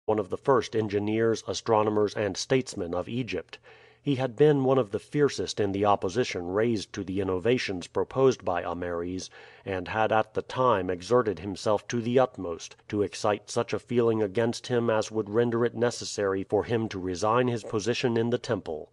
one of the first engineers, astronomers, and statesmen of Egypt. He had been one of the fiercest in the opposition raised to the innovations proposed by Ameres, and had at the time exerted himself to the utmost to excite such a feeling against him as would render it necessary for him to resign his position in the temple.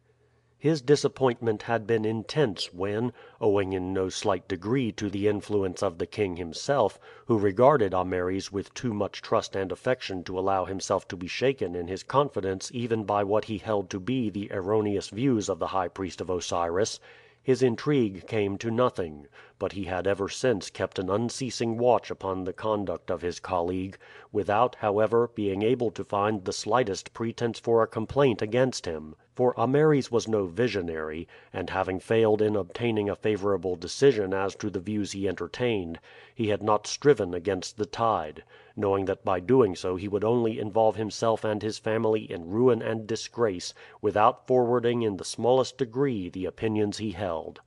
His disappointment had been intense when, owing in no slight degree to the influence of the king himself, who regarded Ameres with too much trust and affection to allow himself to be shaken in his confidence even by what he held to be the erroneous views of the high priest of Osiris, his intrigue came to nothing, but he had ever since kept an unceasing watch upon the conduct of his colleague, without, however, being able to find the slightest pretense for a complaint against him. For Ameres was no visionary, and having failed in obtaining a favorable decision as to the views he entertained, he had not striven against the tide, knowing that by doing so he would only involve himself and his family in ruin and disgrace without forwarding in the smallest degree the opinions he held.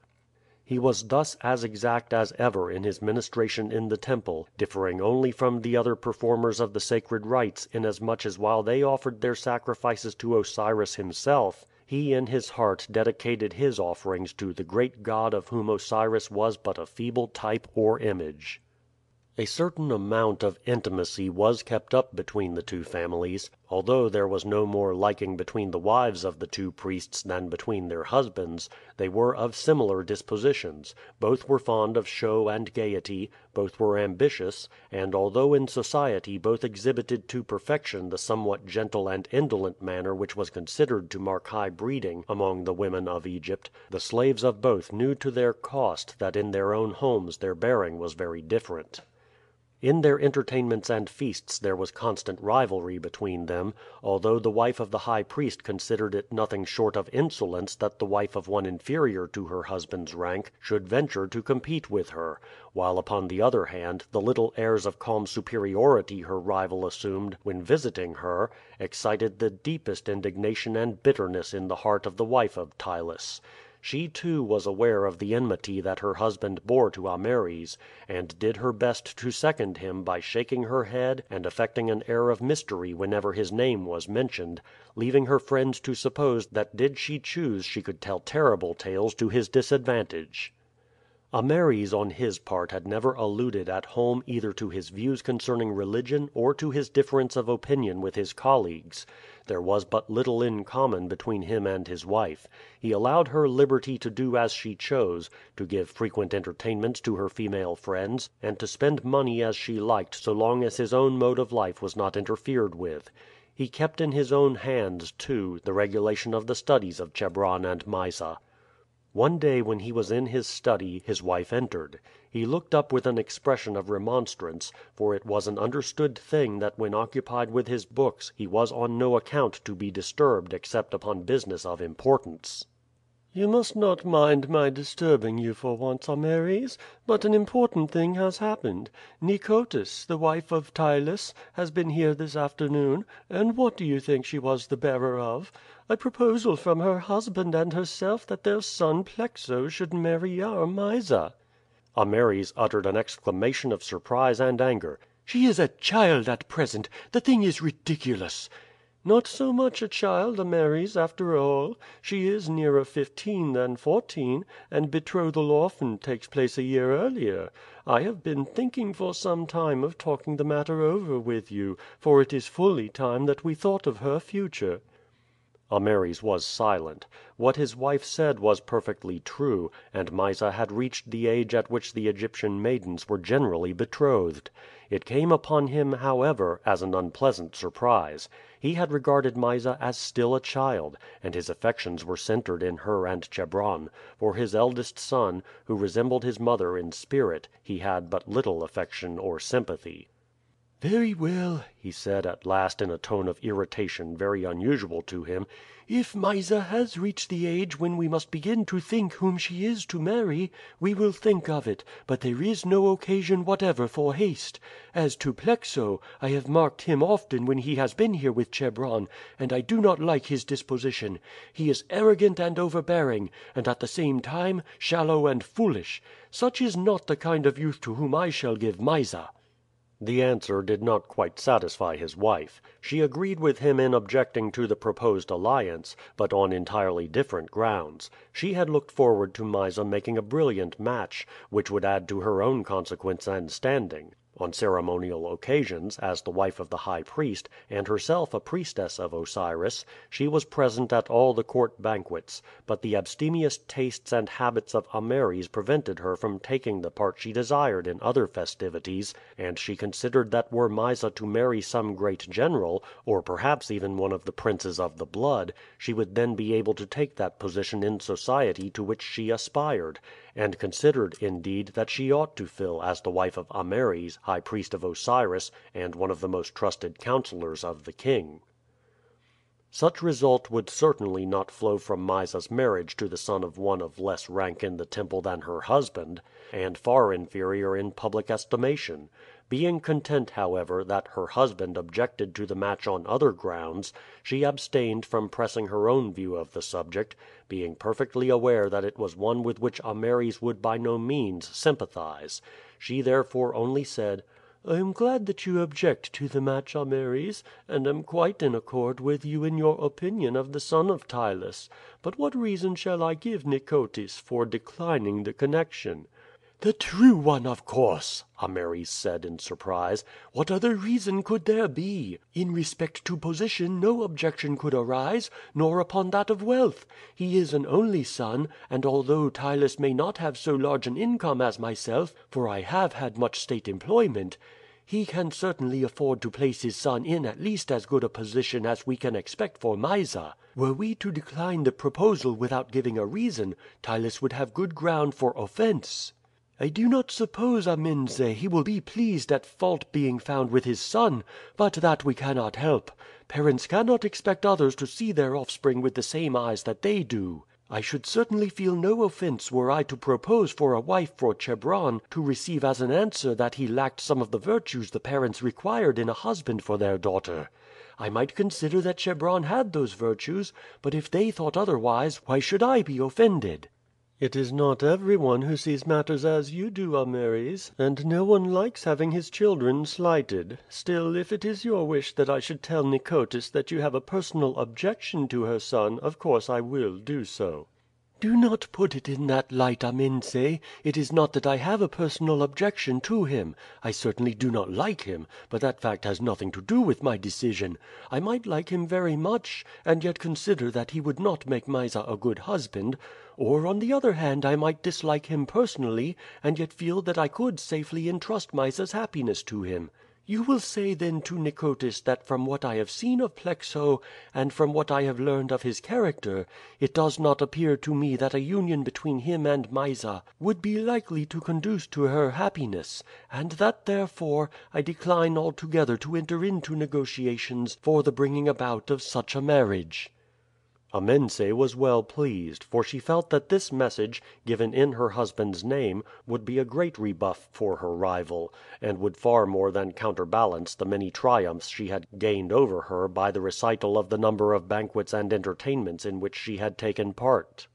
He was thus as exact as ever in his ministration in the temple, differing only from the other performers of the sacred rites inasmuch as while they offered their sacrifices to Osiris himself, he in his heart dedicated his offerings to the great god of whom Osiris was but a feeble type or image. A certain amount of intimacy was kept up between the two families. Although there was no more liking between the wives of the two priests than between their husbands, they were of similar dispositions. Both were fond of show and gaiety, both were ambitious, and although in society both exhibited to perfection the somewhat gentle and indolent manner which was considered to mark high breeding among the women of Egypt, the slaves of both knew to their cost that in their own homes their bearing was very different. In their entertainments and feasts there was constant rivalry between them, although the wife of the high priest considered it nothing short of insolence that the wife of one inferior to her husband's rank should venture to compete with her, while upon the other hand the little airs of calm superiority her rival assumed when visiting her excited the deepest indignation and bitterness in the heart of the wife of Ptylus. She too was aware of the enmity that her husband bore to Ameres, and did her best to second him by shaking her head and affecting an air of mystery whenever his name was mentioned, leaving her friends to suppose that did she choose she could tell terrible tales to his disadvantage. Ameres on his part had never alluded at home either to his views concerning religion or to his difference of opinion with his colleagues. There was but little in common between him and his wife. He allowed her liberty to do as she chose, to give frequent entertainments to her female friends, and to spend money as she liked so long as his own mode of life was not interfered with. He kept in his own hands, too, the regulation of the studies of Chebron and Mysa. One day when he was in his study his wife entered. He looked up with an expression of remonstrance, for it was an understood thing that when occupied with his books he was on no account to be disturbed except upon business of importance. "You must not mind my disturbing you for once, Ameres, but an important thing has happened. Nicotis, the wife of Ptylus, has been here this afternoon, and what do you think she was the bearer of? A proposal from her husband and herself that their son Plexo should marry our Mysa." Ameres uttered an exclamation of surprise and anger. "She is a child at present. The thing is ridiculous." "Not so much a child, Ameres, after all. She is nearer 15 than 14, and betrothal often takes place a year earlier. I have been thinking for some time of talking the matter over with you, for it is fully time that we thought of her future." Ameres was silent. What his wife said was perfectly true, and Mysa had reached the age at which the Egyptian maidens were generally betrothed. It came upon him, however, as an unpleasant surprise. He had regarded Mysa as still a child, and his affections were centered in her and Chebron. For his eldest son, who resembled his mother in spirit, he had but little affection or sympathy. "Very well," he said at last in a tone of irritation very unusual to him. "If Mysa has reached the age when we must begin to think whom she is to marry, we will think of it, but there is no occasion whatever for haste. As to Plexo, I have marked him often when he has been here with Chebron, and I do not like his disposition. He is arrogant and overbearing, and at the same time shallow and foolish. Such is not the kind of youth to whom I shall give Mysa." The answer did not quite satisfy his wife. She agreed with him in objecting to the proposed alliance, but on entirely different grounds. She had looked forward to Mysa making a brilliant match, which would add to her own consequence and standing. On ceremonial occasions, as the wife of the high priest, and herself a priestess of Osiris, she was present at all the court banquets; but the abstemious tastes and habits of Ameres prevented her from taking the part she desired in other festivities, and she considered that were Mysa to marry some great general, or perhaps even one of the princes of the blood, she would then be able to take that position in society to which she aspired, and considered, indeed, that she ought to fill as the wife of Ameres, high priest of Osiris, and one of the most trusted counselors of the king. Such result would certainly not flow from Mysa's marriage to the son of one of less rank in the temple than her husband, and far inferior in public estimation. Being content, however, that her husband objected to the match on other grounds, she abstained from pressing her own view of the subject, being perfectly aware that it was one with which Ameres would by no means sympathize. She therefore only said: "I am glad that you object to the match, Ameres, and am quite in accord with you in your opinion of the son of Ptylus. But what reason shall I give Nicotis for declining the connection?" "The true one, of course," Ameres said in surprise. "What other reason could there be? In respect to position no objection could arise, nor upon that of wealth. He is an only son, and although Ptylus may not have so large an income as myself, for I have had much state employment, he can certainly afford to place his son in at least as good a position as we can expect for Mysa. Were we to decline the proposal without giving a reason, Ptylus would have good ground for offense. I do not suppose, Amense, he will be pleased at fault being found with his son, but that we cannot help. Parents cannot expect others to see their offspring with the same eyes that they do. I should certainly feel no offense were I to propose for a wife for Chebron to receive as an answer that he lacked some of the virtues the parents required in a husband for their daughter. I might consider that Chebron had those virtues, but if they thought otherwise, why should I be offended?" "It is not everyone who sees matters as you do, Ameres, and no one likes having his children slighted. Still, if it is your wish that I should tell Nicotis that you have a personal objection to her son, of course I will do so." "Do not put it in that light, Amense. It is not that I have a personal objection to him. I certainly do not like him, but that fact has nothing to do with my decision. I might like him very much, and yet consider that he would not make Mysa a good husband; or on the other hand I might dislike him personally, and yet feel that I could safely intrust Mysa's happiness to him. You will say then to Nicotis that from what I have seen of Plexo, and from what I have learned of his character, it does not appear to me that a union between him and Mysa would be likely to conduce to her happiness, and that therefore I decline altogether to enter into negotiations for the bringing about of such a marriage." Amense was well pleased, for she felt that this message, given in her husband's name, would be a great rebuff for her rival, and would far more than counterbalance the many triumphs she had gained over her by the recital of the number of banquets and entertainments in which she had taken part.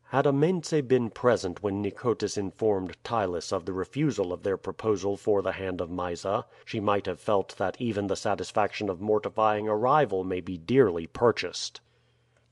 Had Amense been present when Nicotis informed Ptylus of the refusal of their proposal for the hand of Mysa, she might have felt that even the satisfaction of mortifying a rival may be dearly purchased.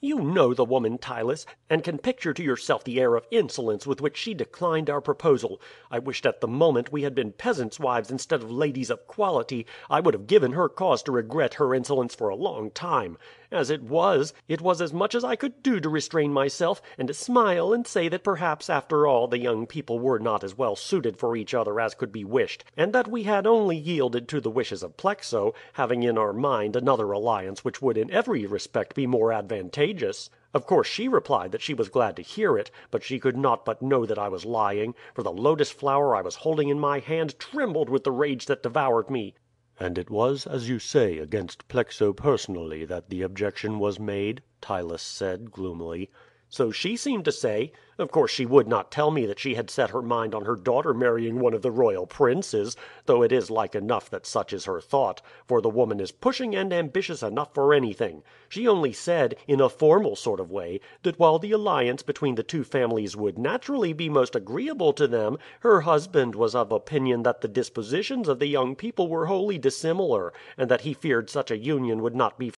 "You know the woman, Ptylus, and can picture to yourself the air of insolence with which she declined our proposal. I wished at the moment we had been peasants' wives instead of ladies of quality. I would have given her cause to regret her insolence for a long time. As it was as much as I could do to restrain myself, and to smile and say that perhaps after all the young people were not as well suited for each other as could be wished, and that we had only yielded to the wishes of Plexo, having in our mind another alliance which would in every respect be more advantageous. Of course she replied that she was glad to hear it, but she could not but know that I was lying, for the lotus flower I was holding in my hand trembled with the rage that devoured me." "And it was, as you say, against Plexo personally that the objection was made?" Ptylus said gloomily. So she seemed to say. Of course she would not tell me that she had set her mind on her daughter marrying one of the royal princes, though it is like enough that such is her thought, for the woman is pushing and ambitious enough for anything. She only said, in a formal sort of way, that while the alliance between the two families would naturally be most agreeable to them, her husband was of opinion that the dispositions of the young people were wholly dissimilar, and that he feared such a union would not be